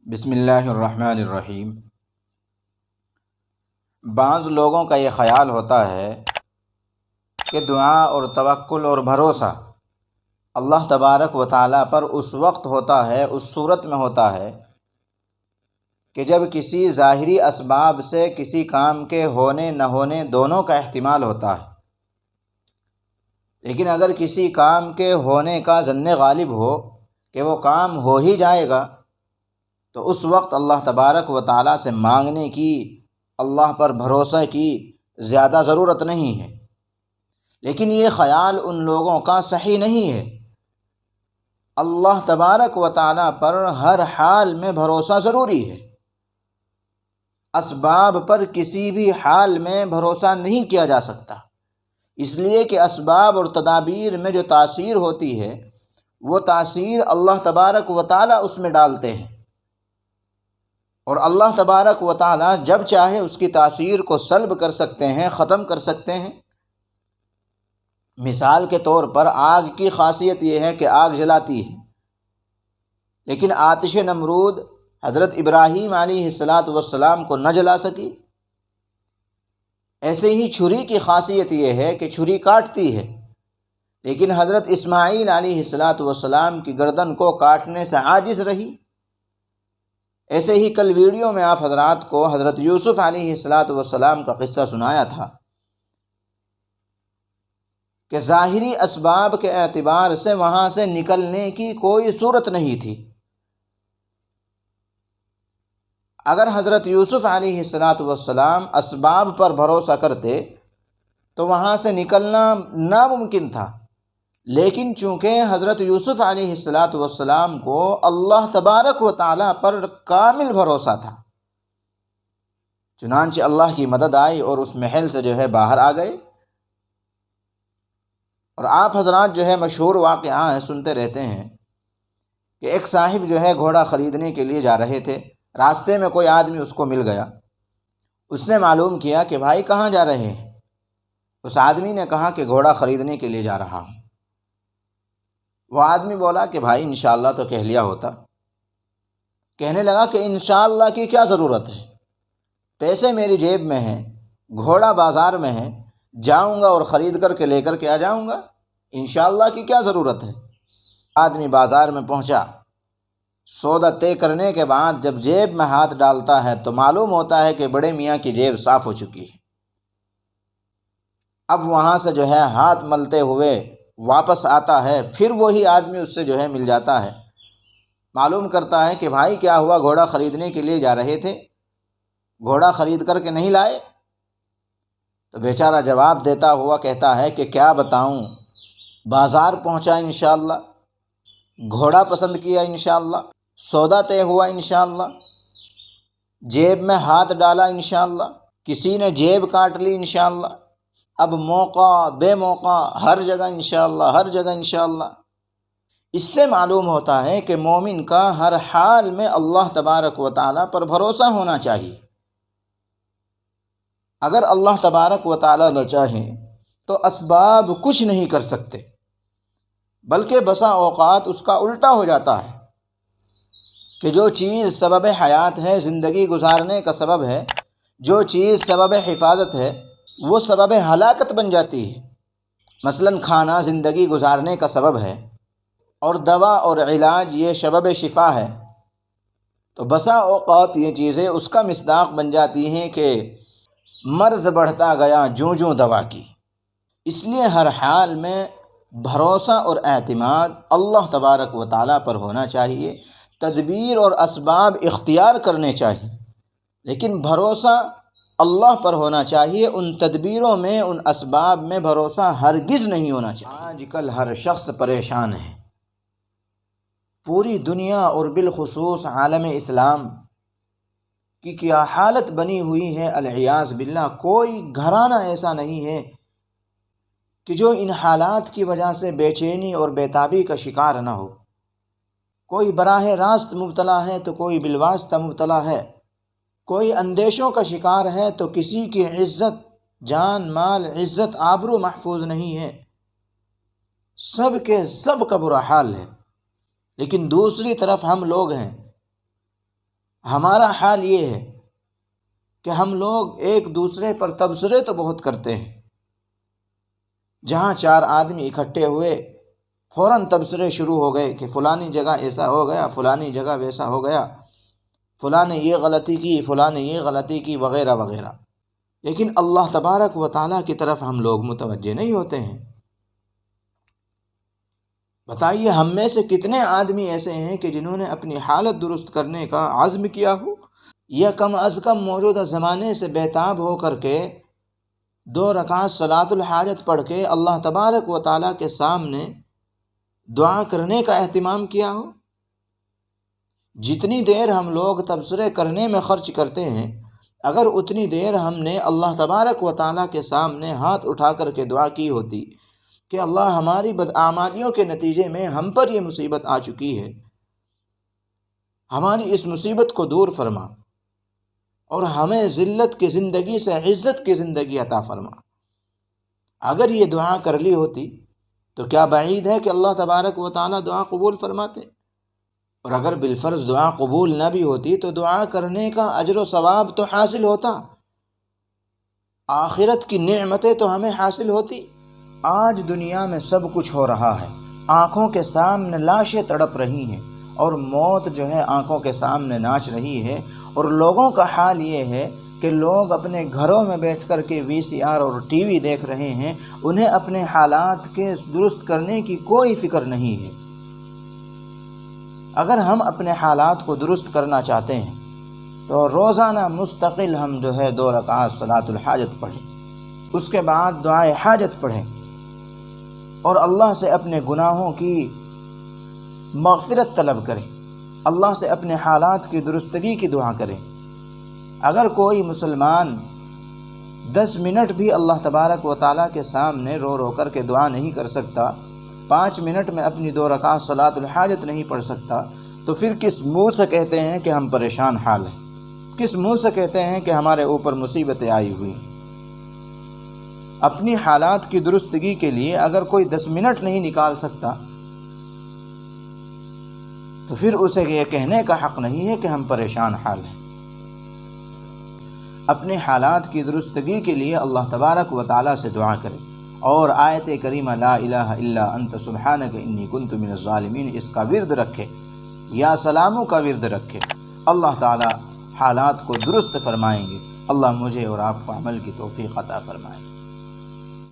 بسم اللہ الرحمن الرحیم۔ بعض لوگوں کا یہ خیال ہوتا ہے کہ دعا اور توکل اور بھروسہ اللہ تبارک و تعالیٰ پر اس وقت ہوتا ہے، اس صورت میں ہوتا ہے کہ جب کسی ظاہری اسباب سے کسی کام کے ہونے نہ ہونے دونوں کا احتمال ہوتا ہے، لیکن اگر کسی کام کے ہونے کا ظن غالب ہو کہ وہ کام ہو ہی جائے گا تو اس وقت اللہ تبارک و تعالیٰ سے مانگنے کی، اللہ پر بھروسہ کی زیادہ ضرورت نہیں ہے۔ لیکن یہ خیال ان لوگوں کا صحیح نہیں ہے۔ اللہ تبارک و تعالیٰ پر ہر حال میں بھروسہ ضروری ہے۔ اسباب پر کسی بھی حال میں بھروسہ نہیں کیا جا سکتا، اس لیے کہ اسباب اور تدابیر میں جو تاثیر ہوتی ہے وہ تاثیر اللہ تبارک و تعالیٰ اس میں ڈالتے ہیں، اور اللہ تبارک و تعالیٰ جب چاہے اس کی تاثیر کو سلب کر سکتے ہیں، ختم کر سکتے ہیں۔ مثال کے طور پر آگ کی خاصیت یہ ہے کہ آگ جلاتی ہے، لیکن آتش نمرود حضرت ابراہیم علیہ السلام کو نہ جلا سکی۔ ایسے ہی چھری کی خاصیت یہ ہے کہ چھری کاٹتی ہے، لیکن حضرت اسماعیل علیہ السلام کی گردن کو کاٹنے سے عاجز رہی۔ ایسے ہی کل ویڈیو میں آپ حضرات کو حضرت یوسف علیہ السلام کا قصہ سنایا تھا کہ ظاہری اسباب کے اعتبار سے وہاں سے نکلنے کی کوئی صورت نہیں تھی۔ اگر حضرت یوسف علیہ السلام اسباب پر بھروسہ کرتے تو وہاں سے نکلنا ناممکن تھا، لیکن چونکہ حضرت یوسف علیہ السلام کو اللہ تبارک و تعالیٰ پر کامل بھروسہ تھا، چنانچہ اللہ کی مدد آئی اور اس محل سے باہر آ گئے۔ اور آپ حضرات مشہور واقعہ سنتے رہتے ہیں کہ ایک صاحب گھوڑا خریدنے کے لیے جا رہے تھے، راستے میں کوئی آدمی اس کو مل گیا۔ اس نے معلوم کیا کہ بھائی کہاں جا رہے ہیں؟ اس آدمی نے کہا کہ گھوڑا خریدنے کے لیے جا رہا ہوں۔ وہ آدمی بولا کہ بھائی انشاءاللہ تو کہہ لیا ہوتا۔ کہنے لگا کہ انشاءاللہ کی کیا ضرورت ہے، پیسے میری جیب میں ہیں، گھوڑا بازار میں ہے، جاؤں گا اور خرید کر کے لے کر کے آ جاؤں گا، انشاءاللہ کی کیا ضرورت ہے۔ آدمی بازار میں پہنچا، سودا طے کرنے کے بعد جب جیب میں ہاتھ ڈالتا ہے تو معلوم ہوتا ہے کہ بڑے میاں کی جیب صاف ہو چکی ہے۔ اب وہاں سے ہاتھ ملتے ہوئے واپس آتا ہے، پھر وہی آدمی اس سے مل جاتا ہے، معلوم کرتا ہے کہ بھائی کیا ہوا، گھوڑا خریدنے کے لیے جا رہے تھے، گھوڑا خرید کر کے نہیں لائے؟ تو بیچارہ جواب دیتا ہوا کہتا ہے کہ کیا بتاؤں، بازار پہنچا انشاءاللہ، گھوڑا پسند کیا انشاءاللہ، سودا طے ہوا انشاءاللہ، جیب میں ہاتھ ڈالا انشاءاللہ، کسی نے جیب کاٹ لی انشاءاللہ، اب موقع بے موقع ہر جگہ انشاءاللہ، ہر جگہ انشاءاللہ۔ اس سے معلوم ہوتا ہے کہ مومن کا ہر حال میں اللہ تبارک و تعالیٰ پر بھروسہ ہونا چاہیے۔ اگر اللہ تبارک و تعالیٰ نہ چاہیں تو اسباب کچھ نہیں کر سکتے، بلکہ بسا اوقات اس کا الٹا ہو جاتا ہے کہ جو چیز سبب حیات ہے، زندگی گزارنے کا سبب ہے، جو چیز سبب حفاظت ہے، وہ سبب ہلاکت بن جاتی ہے۔ مثلا کھانا زندگی گزارنے کا سبب ہے، اور دوا اور علاج یہ سبب شفا ہے، تو بسا اوقات یہ چیزیں اس کا مصداق بن جاتی ہیں کہ مرض بڑھتا گیا جوں جوں دوا کی۔ اس لیے ہر حال میں بھروسہ اور اعتماد اللہ تبارک و تعالیٰ پر ہونا چاہیے، تدبیر اور اسباب اختیار کرنے چاہیے، لیکن بھروسہ اللہ پر ہونا چاہیے، ان تدبیروں میں، ان اسباب میں بھروسہ ہرگز نہیں ہونا چاہیے۔ آج کل ہر شخص پریشان ہے، پوری دنیا اور بالخصوص عالم اسلام کی کیا حالت بنی ہوئی ہے، العیاذ باللہ۔ کوئی گھرانہ ایسا نہیں ہے کہ جو ان حالات کی وجہ سے بے چینی اور بے تابی کا شکار نہ ہو۔ کوئی براہ راست مبتلا ہے تو کوئی بالواسطہ مبتلا ہے، کوئی اندیشوں کا شکار ہے تو کسی کی عزت، جان مال، عزت آبرو محفوظ نہیں ہے، سب کے سب کا برا حال ہے۔ لیکن دوسری طرف ہم لوگ ہیں ہمارا حال یہ ہے کہ ہم لوگ ایک دوسرے پر تبصرے تو بہت کرتے ہیں، جہاں 4 آدمی اکٹھے ہوئے فوراً تبصرے شروع ہو گئے کہ فلانی جگہ ایسا ہو گیا، فلانی جگہ ویسا ہو گیا، فلاں نے یہ غلطی کی، فلاں نے یہ غلطی کی، وغیرہ وغیرہ۔ لیکن اللہ تبارک و تعالیٰ کی طرف ہم لوگ متوجہ نہیں ہوتے ہیں۔ بتائیے ہم میں سے کتنے آدمی ایسے ہیں کہ جنہوں نے اپنی حالت درست کرنے کا عزم کیا ہو، یا کم از کم موجودہ زمانے سے بےتاب ہو کر کے 2 رکعت صلاۃ الحاجت پڑھ کے اللہ تبارک و تعالیٰ کے سامنے دعا کرنے کا اہتمام کیا ہو؟ جتنی دیر ہم لوگ تبصرے کرنے میں خرچ کرتے ہیں، اگر اتنی دیر ہم نے اللہ تبارک و تعالیٰ کے سامنے ہاتھ اٹھا کر کے دعا کی ہوتی کہ اللہ ہماری بدعمالیوں کے نتیجے میں ہم پر یہ مصیبت آ چکی ہے، ہماری اس مصیبت کو دور فرما اور ہمیں ذلت کی زندگی سے عزت کی زندگی عطا فرما، اگر یہ دعا کر لی ہوتی تو کیا بعید ہے کہ اللہ تبارک و تعالیٰ دعا قبول فرماتے؟ اور اگر بالفرض دعا قبول نہ بھی ہوتی تو دعا کرنے کا اجر و ثواب تو حاصل ہوتا، آخرت کی نعمتیں تو ہمیں حاصل ہوتی۔ آج دنیا میں سب کچھ ہو رہا ہے، آنکھوں کے سامنے لاشیں تڑپ رہی ہیں اور موت جو ہے آنکھوں کے سامنے ناچ رہی ہے، اور لوگوں کا حال یہ ہے کہ لوگ اپنے گھروں میں بیٹھ کر کے VCR اور ٹی وی دیکھ رہے ہیں، انہیں اپنے حالات کے درست کرنے کی کوئی فکر نہیں ہے۔ اگر ہم اپنے حالات کو درست کرنا چاہتے ہیں تو روزانہ مستقل ہم جو ہے 2 رکعت صلاۃ الحاجت پڑھیں، اس کے بعد دعائے حاجت پڑھیں اور اللہ سے اپنے گناہوں کی مغفرت طلب کریں، اللہ سے اپنے حالات کی درستگی کی دعا کریں۔ اگر کوئی مسلمان 10 منٹ بھی اللہ تبارک و تعالیٰ کے سامنے رو رو کر کے دعا نہیں کر سکتا، 5 منٹ میں اپنی 2 رکعت صلاۃ الحاجت نہیں پڑھ سکتا، تو پھر کس منہ سے کہتے ہیں کہ ہم پریشان حال ہیں؟ کس منہ سے کہتے ہیں کہ ہمارے اوپر مصیبتیں آئی ہوئی؟ اپنی حالات کی درستگی کے لیے اگر کوئی 10 منٹ نہیں نکال سکتا تو پھر اسے یہ کہنے کا حق نہیں ہے کہ ہم پریشان حال ہیں۔ اپنے حالات کی درستگی کے لیے اللہ تبارک و تعالیٰ سے دعا کریں، اور آیت کریمہ لا الہ الا انت سبحانک انی کنت من الظالمین اس کا ورد رکھے، یا سلاموں کا ورد رکھے۔ اللہ تعالیٰ حالات کو درست فرمائیں گے۔ اللہ مجھے اور آپ کو عمل کی توفیق عطا فرمائے۔